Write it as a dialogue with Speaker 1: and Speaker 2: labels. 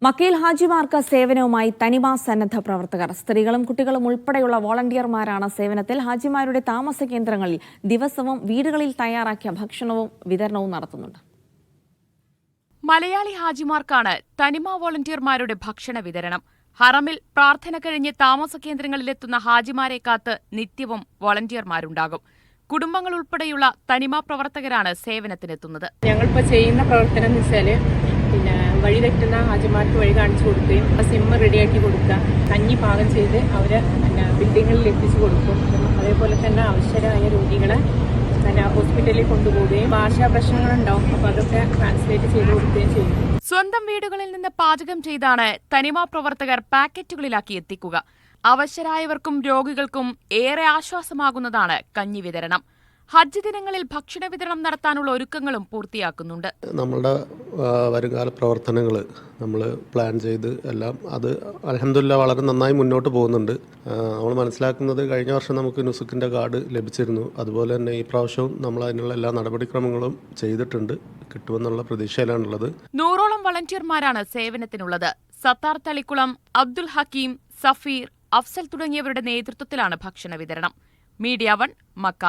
Speaker 1: മക്കയിൽ ഹാജിമാർക്ക് സേവനവുമായി തനിമ സന്നദ്ധ പ്രവർത്തകർ. സ്ത്രീകളും കുട്ടികളും ഉൾപ്പെടെയുള്ള വോളണ്ടിയർമാരാണ് സേവനത്തിൽ. ഹാജിമാരുടെ താമസ കേന്ദ്രങ്ങളിൽ ദിവസവും വീടുകളിൽ തയ്യാറാക്കിയ ഭക്ഷണവും വിതരണവും നടത്തുന്നുണ്ട്.
Speaker 2: മലയാളി ഹാജിമാർക്കാണ് തനിമ വോളണ്ടിയർമാരുടെ ഭക്ഷണ വിതരണം. ഹറമിൽ പ്രാർത്ഥന കഴിഞ്ഞ് താമസ കേന്ദ്രങ്ങളിലെത്തുന്ന ഹാജിമാരെ കാത്ത് നിത്യവും വോളണ്ടിയർമാരുണ്ടാകും. കുടുംബങ്ങൾ ഉൾപ്പെടെയുള്ള തനിമ പ്രവർത്തകരാണ് സേവനത്തിനെത്തുന്നത്.
Speaker 3: ഞങ്ങളിപ്പോൾ ചെയ്യുന്ന പ്രവർത്തനം എന്ന് വെച്ചാൽ വഴി തെറ്റുന്ന ഹാജിമാർക്ക് വഴി കാണിച്ചു കൊടുക്കുകയും സിമ്മ് റെഡിയാക്കി കൊടുക്കുക, കഞ്ഞി പാകം ചെയ്ത് അവരെ ബിൽഡിങ്ങുകളിൽ എത്തിച്ചു കൊടുക്കും. അതേപോലെ തന്നെ അവശരായ രോഗികളെ ഹോസ്പിറ്റലിൽ കൊണ്ടുപോവുകയും ഭാഷാ പ്രശ്നങ്ങളുണ്ടാവും, അപ്പോൾ അതൊക്കെ ട്രാൻസ്ലേറ്റ് ചെയ്ത് കൊടുക്കുകയും ചെയ്യും.
Speaker 2: സ്വന്തം വീടുകളിൽ നിന്ന് പാചകം ചെയ്താണ് തനിമ പ്രവർത്തകർ പാക്കറ്റുകളിലാക്കി എത്തിക്കുക. അവശരായവർക്കും രോഗികൾക്കും ഏറെ ആശ്വാസമാകുന്നതാണ് കഞ്ഞി വിതരണം. ഹജ്ജ് ദിനങ്ങളിൽ ഭക്ഷണ വിതരണം നടത്താനുള്ള ഒരുക്കങ്ങളും പൂർത്തിയാക്കുന്നുണ്ട്.
Speaker 4: നമ്മളുടെ വരുംകാല പ്രവർത്തനങ്ങൾ നമ്മൾ പ്ലാൻ ചെയ്ത് എല്ലാം അത് അൽഹംദുലില്ലാ വളരെ നന്നായി മുന്നോട്ട് പോകുന്നുണ്ട്. നമ്മൾ മനസ്സിലാക്കുന്നത് കഴിഞ്ഞ വർഷം നമുക്ക് നുസുക്കിൻ്റെ കാർഡ് ലഭിച്ചിരുന്നു. അതുപോലെ തന്നെ ഈ പ്രാവശ്യവും നമ്മൾ അതിനുള്ള എല്ലാ നടപടിക്രമങ്ങളും ചെയ്തിട്ടുണ്ട്. കിട്ടുമെന്നുള്ള പ്രതീക്ഷയിലാണുള്ളത്.
Speaker 2: 100ഓളം വളണ്ടിയർമാരാണ് സേവനത്തിനുള്ളത്. സത്താർ തളിക്കുളം, അബ്ദുൽ ഹക്കീം, സഫീർ, അഫ്സൽ തുടങ്ങിയവരുടെ നേതൃത്വത്തിലാണ് ഭക്ഷണ വിതരണം. Media 1 Mecca.